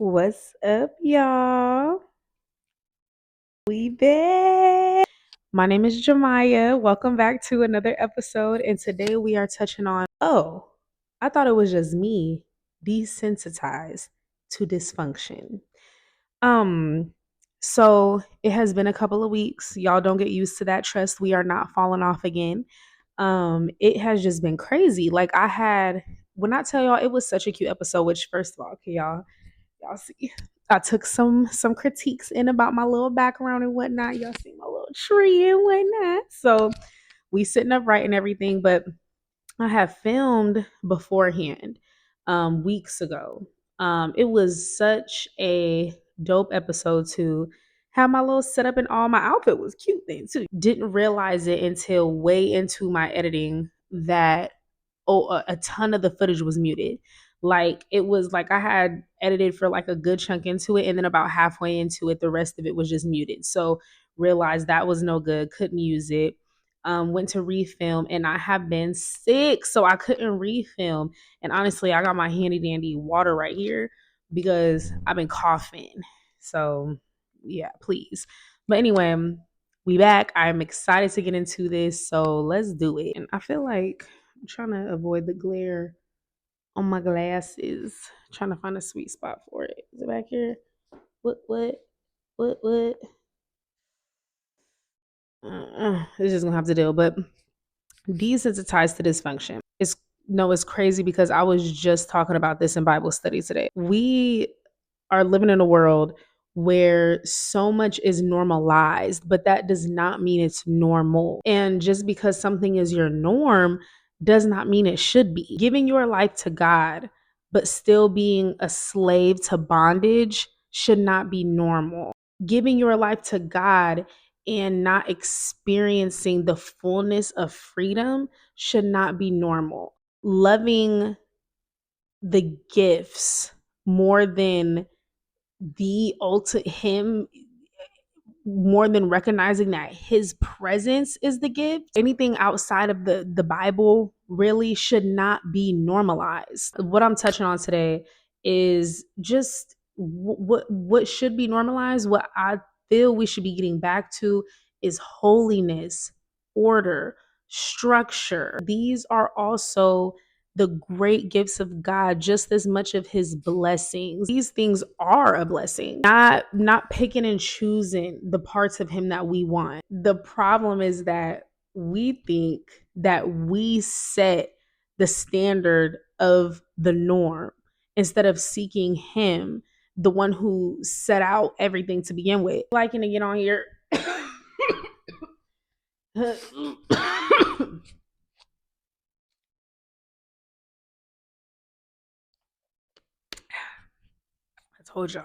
What's up, y'all? We back. My name is Jemiah. Welcome back to another episode. And today we are touching on, I thought it was just me, desensitized to dysfunction. Um, so it has been a couple of weeks. Y'all don't get used to that. Trust, we are not falling off again. It has just been crazy. Like when I tell y'all it was such a cute episode, which first of all, okay, y'all see, I took some critiques in about my little background and whatnot. Y'all see my little tree and whatnot. So we sitting up right and everything, but I have filmed beforehand weeks ago. It was such a dope episode to have my little setup and all. My outfit was cute then too. Didn't realize it until way into my editing that a ton of the footage was muted. Like it was like I had edited for like a good chunk into it, and then about halfway into it, the rest of it was just muted. So realized that was no good, couldn't use it. Went to refilm, and I have been sick, so I couldn't refilm. And honestly, I got my handy dandy water right here because I've been coughing. So yeah, please. But anyway, we back. I'm excited to get into this, so let's do it. And I feel like I'm trying to avoid the glare on my glasses. Trying to find a sweet spot for it. Is it back here? What? It's just gonna have to deal. But desensitized to dysfunction. It's crazy because I was just talking about this in Bible study today. We are living in a world where so much is normalized, but that does not mean it's normal. And just because something is your norm does not mean it should be. Giving your life to God, but still being a slave to bondage should not be normal. Giving your life to God and not experiencing the fullness of freedom should not be normal. Loving the gifts more than the ultimate him, more than recognizing that his presence is the gift. Anything outside of the Bible really should not be normalized. What I'm touching on today is just what should be normalized. What I feel we should be getting back to is holiness, order, structure. These are also the great gifts of God, just as much of his blessings. These things are a blessing. Not picking and choosing the parts of him that we want. The problem is that we think that we set the standard of the norm instead of seeking him, the one who set out everything to begin with. Liking to get on here. I told y'all.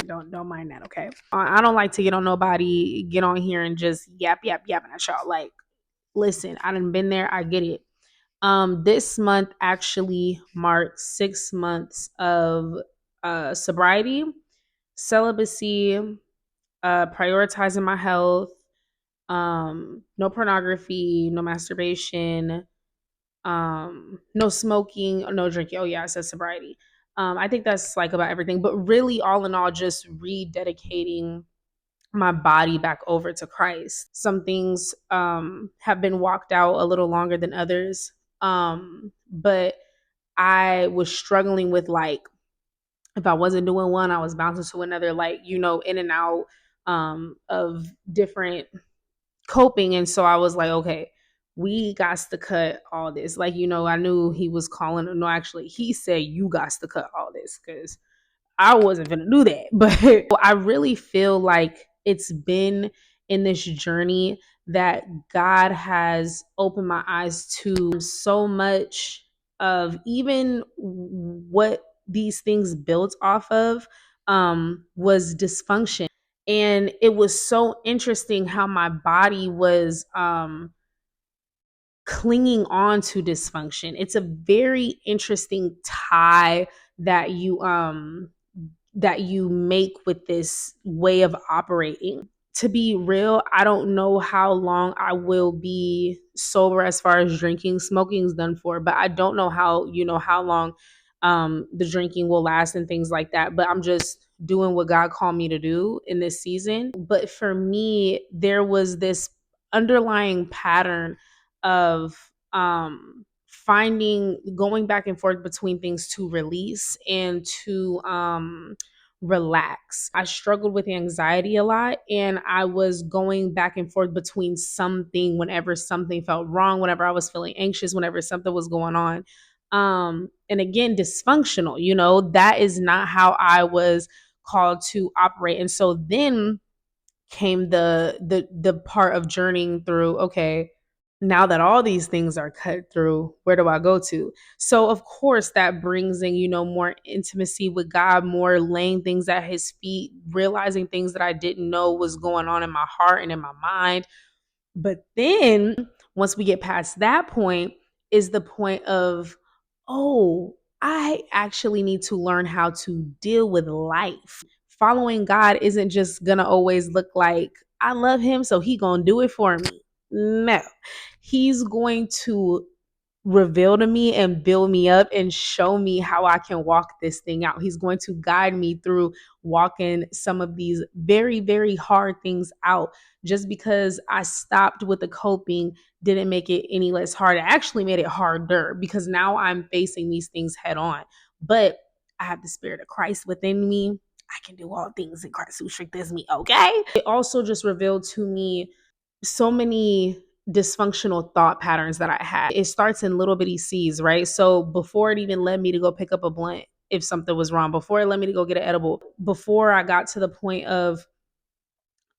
Don't mind that, okay? I don't like to get on nobody, get on here and just yapping at y'all. Like, listen, I done been there. I get it. This month actually marks 6 months of sobriety, celibacy, prioritizing my health, no pornography, no masturbation, no smoking, no drinking. Oh yeah, I said sobriety. I think that's like about everything, but really all in all, just rededicating my body back over to Christ. Some things have been walked out a little longer than others. But I was struggling with, like, if I wasn't doing one, I was bouncing to another, like, in and out of different coping. And so I was like, okay, we got to cut all this. Like, I knew he was calling. No, actually, he said, you got to cut all this because I wasn't gonna do that. But I really feel like it's been in this journey that God has opened my eyes to so much of even what these things built off of was dysfunction. And it was so interesting how my body was clinging on to dysfunction. It's a very interesting tie that you make with this way of operating. To be real, I don't know how long I will be sober as far as drinking. Smoking's done for, but I don't know how long the drinking will last and things like that. But I'm just doing what God called me to do in this season. But for me, there was this underlying pattern of finding going back and forth between things to release and to relax. I struggled with anxiety a lot, and I was going back and forth between something whenever something felt wrong, whenever I was feeling anxious, whenever something was going on. And again, dysfunctional, that is not how I was called to operate. And so then came the part of journeying through, okay, now that all these things are cut through, where do I go to? So of course that brings in, more intimacy with God, more laying things at his feet, realizing things that I didn't know was going on in my heart and in my mind. But then once we get past that point is the point of, oh, I actually need to learn how to deal with life. Following God isn't just gonna always look like I love him, so he gonna do it for me. No, he's going to reveal to me and build me up and show me how I can walk this thing out. He's going to guide me through walking some of these very, very hard things out. Just because I stopped with the coping didn't make it any less hard. It actually made it harder because now I'm facing these things head on. But I have the spirit of Christ within me. I can do all things in Christ who strengthens me. Okay. It also just revealed to me so many dysfunctional thought patterns that I had. It starts in little bitty seeds, right? So before it even led me to go pick up a blunt if something was wrong, before it led me to go get an edible, before I got to the point of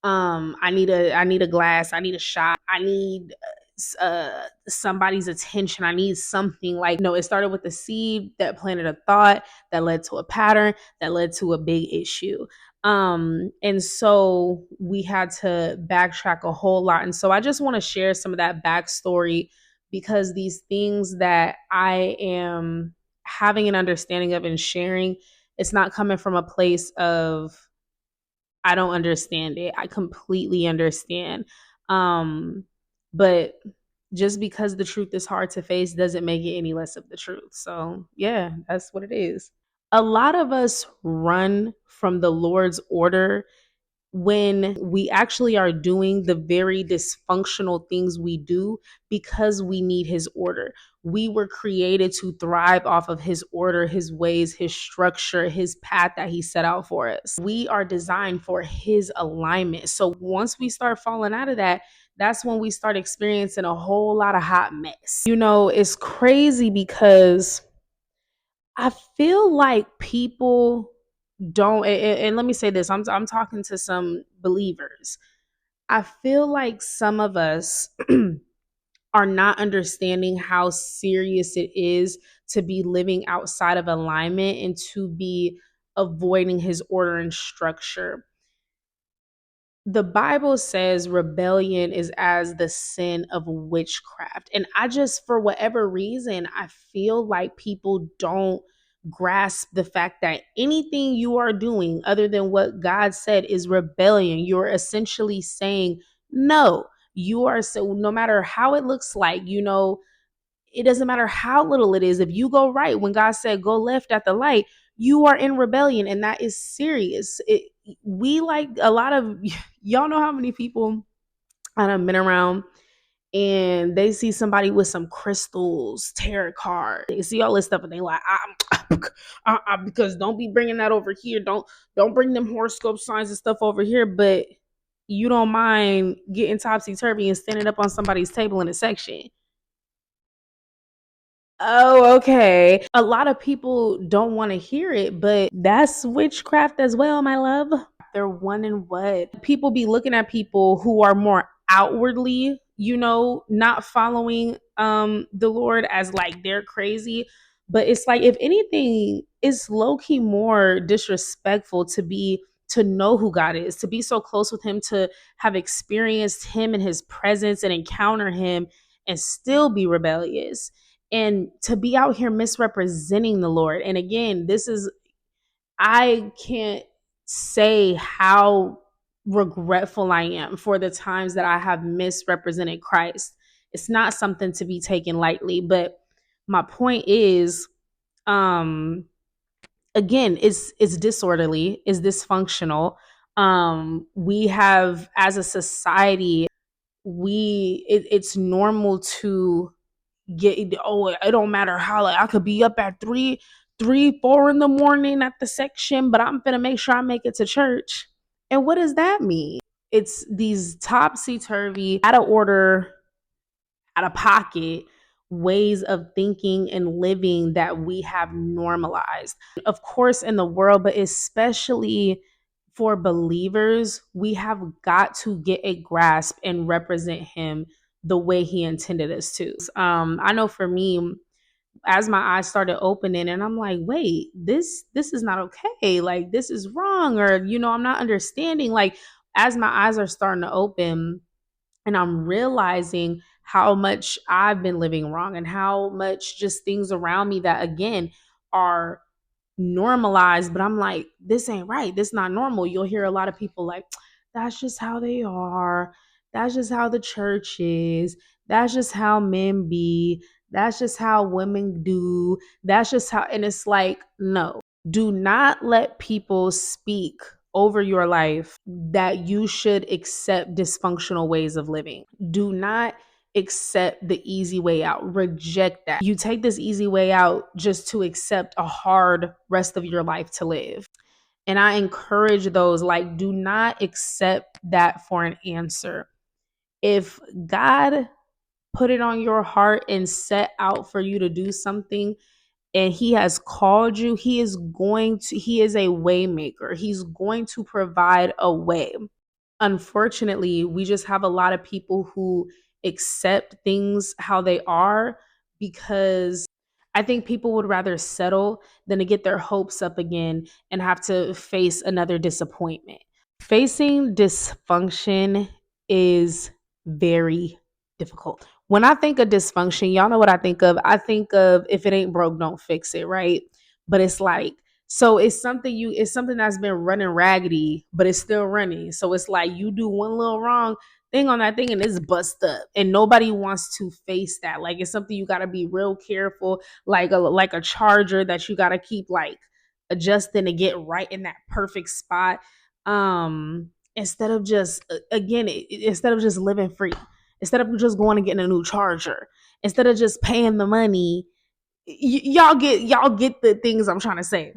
I need a glass, I need a shot, I need somebody's attention, I need something. Like, no, it started with a seed that planted a thought that led to a pattern that led to a big issue. And so we had to backtrack a whole lot. And so I just want to share some of that backstory because these things that I am having an understanding of and sharing, it's not coming from a place of I don't understand it. I completely understand. Um, but just because the truth is hard to face doesn't make it any less of the truth. So, yeah, that's what it is. A lot of us run from the Lord's order when we actually are doing the very dysfunctional things we do because we need his order. We were created to thrive off of his order, his ways, his structure, his path that he set out for us. We are designed for his alignment. So once we start falling out of that, that's when we start experiencing a whole lot of hot mess. It's crazy because I feel like people don't and let me say this, I'm talking to some believers. I feel like some of us are not understanding how serious it is to be living outside of alignment and to be avoiding his order and structure. The Bible says rebellion is as the sin of witchcraft. And I just, for whatever reason, I feel like people don't grasp the fact that anything you are doing other than what God said is rebellion. You're essentially saying, no, you are so, no matter how it looks like, it doesn't matter how little it is. If you go right when God said go left at the light, you are in rebellion, and that is serious. We like a lot of y'all know how many people I've been around and they see somebody with some crystals, tarot card, they see all this stuff and they like, because don't be bringing that over here. Don't bring them horoscope signs and stuff over here. But you don't mind getting topsy turvy and standing up on somebody's table in a section. Oh, okay. A lot of people don't want to hear it, but that's witchcraft as well, my love. They're one in what? People be looking at people who are more outwardly, not following the Lord as like they're crazy. But it's like if anything, it's low-key more disrespectful to know who God is, to be so close with him, to have experienced him and his presence and encounter him and still be rebellious and to be out here misrepresenting the Lord. And again, I can't say how regretful I am for the times that I have misrepresented Christ. It's not something to be taken lightly, but my point is Um, again, it's disorderly, it's dysfunctional. We have, as a society, it's normal to get, oh, it don't matter how, like, I could be up at 4 in the morning at the section, but I'm gonna make sure I make it to church. And what does that mean? It's these topsy-turvy, out of order, out of pocket ways of thinking and living that we have normalized. Of course, in the world, but especially for believers, we have got to get a grasp and represent him the way he intended us to. I know for me, as my eyes started opening and I'm like, wait, this is not okay. Like, this is wrong, or, I'm not understanding. Like, as my eyes are starting to open, and I'm realizing how much I've been living wrong and how much just things around me that, again, are normalized. But I'm like, this ain't right. This not normal. You'll hear a lot of people like, that's just how they are. That's just how the church is. That's just how men be. That's just how women do. That's just how. And it's like, no, do not let people speak over your life that you should accept dysfunctional ways of living. Do not accept the easy way out. Reject that. You take this easy way out just to accept a hard rest of your life to live. And I encourage those, like, do not accept that for an answer. If God put it on your heart and set out for you to do something, and he has called you, he is a way maker. He's going to provide a way. Unfortunately, we just have a lot of people who accept things how they are, because I think people would rather settle than to get their hopes up again and have to face another disappointment. Facing dysfunction is very difficult. When I think of dysfunction, y'all know what I think of. I think of, if it ain't broke, don't fix it, right? But it's like, so it's something that's been running raggedy, but it's still running. So it's like you do one little wrong thing on that thing and it's bust up. And nobody wants to face that. Like, it's something you gotta be real careful, like a charger that you gotta keep like adjusting to get right in that perfect spot. Instead of just instead of just living free, instead of just going and getting a new charger, instead of just paying the money, y'all get the things I'm trying to say.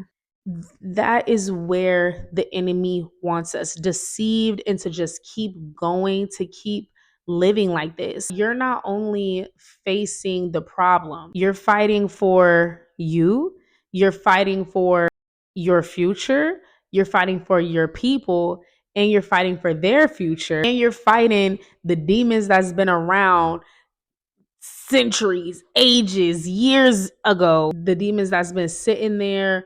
That is where the enemy wants us deceived, and to just keep going, to keep living like this. You're not only facing the problem, you're fighting for you're fighting for your future, you're fighting for your people, and you're fighting for their future, and you're fighting the demons that's been around centuries, ages, years ago, the demons that's been sitting there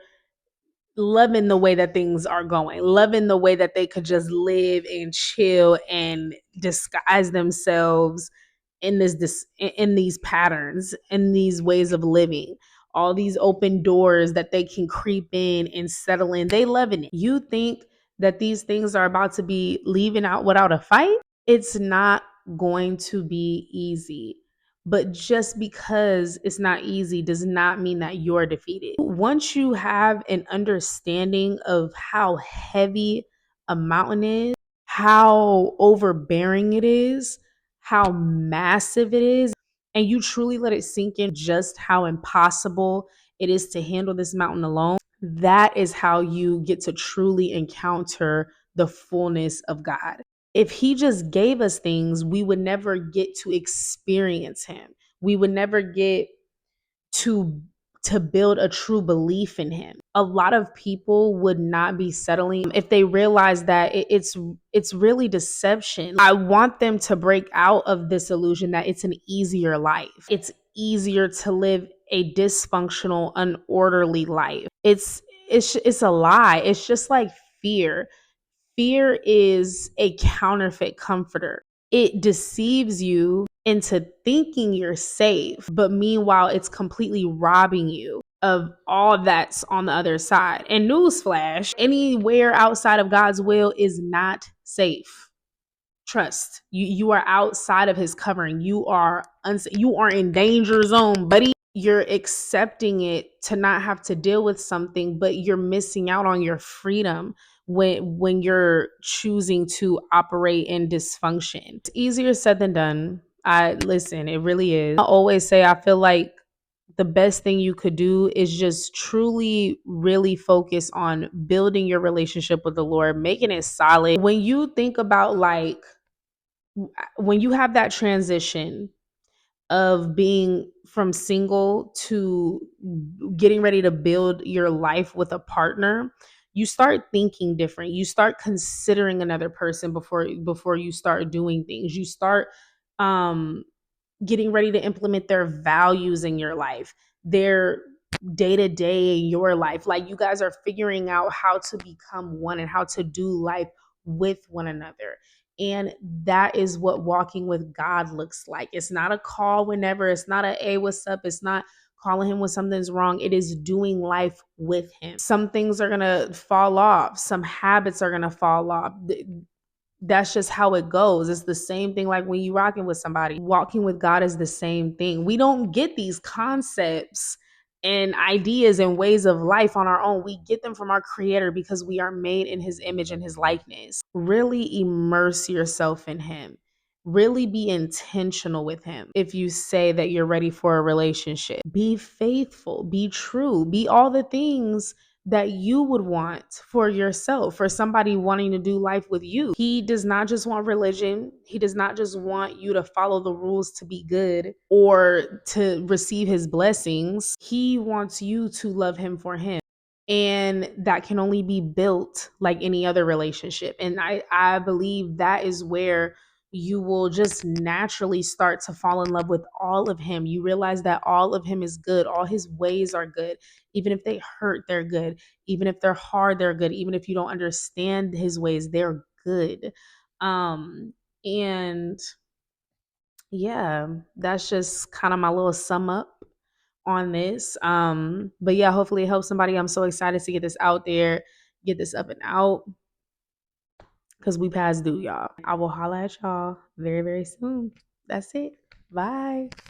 loving the way that things are going, loving the way that they could just live and chill and disguise themselves in in these patterns, in these ways of living, all these open doors that they can creep in and settle in. They loving it. You think that these things are about to be leaving out without a fight? It's not going to be easy. But just because it's not easy does not mean that you're defeated. Once you have an understanding of how heavy a mountain is, how overbearing it is, how massive it is, and you truly let it sink in just how impossible it is to handle this mountain alone, that is how you get to truly encounter the fullness of God. If he just gave us things, we would never get to experience him. We would never get to build a true belief in him. A lot of people would not be settling if they realize that it's really deception. I want them to break out of this illusion that it's an easier life. It's easier to live a dysfunctional, unorderly life. It's a lie. It's just like fear. Fear is a counterfeit comforter. It deceives you into thinking you're safe, but meanwhile, it's completely robbing you of all that's on the other side. And newsflash, anywhere outside of God's will is not safe. Trust. You are outside of his covering. You are in danger zone, buddy. you're accepting it to not have to deal with something, but you're missing out on your freedom when you're choosing to operate in dysfunction. It's easier said than done. I listen, it really is. I always say I feel like the best thing you could do is just truly really focus on building your relationship with the Lord, making it solid. When you think about like when you have that transition of being from single to getting ready to build your life with a partner, you start thinking different. You start considering another person before you start doing things. You start um getting ready to implement their values in your life, their day to day in your life. Like you guys are figuring out how to become one and how to do life with one another. And that is what walking with God looks like. It's not a call whenever, it's not a, hey, what's up? It's not calling him when something's wrong. It is doing life with him. Some things are going to fall off, some habits are going to fall off. That's just how it goes. It's the same thing like when you rocking with somebody. Walking with God is the same thing. We don't get these concepts and ideas and ways of life on our own. We get them from our creator because we are made in his image and his likeness. Really immerse yourself in him. Really be intentional with him. If you say that you're ready for a relationship, be faithful, be true, be all the things that you would want for yourself, for somebody wanting to do life with you. He does not just want religion. He does not just want you to follow the rules to be good or to receive his blessings. He wants you to love him for him. And that can only be built like any other relationship. And I believe that is where you will just naturally start to fall in love with all of him. You realize that all of him is good. All his ways are good. Even if they hurt, they're good. Even if they're hard, they're good. Even if you don't understand his ways, they're good. And yeah, that's just kind of my little sum up on this. But yeah, hopefully it helps somebody. I'm so excited to get this out there, get this up and out because we past due, y'all. I will holla at y'all very, very soon. That's it. Bye.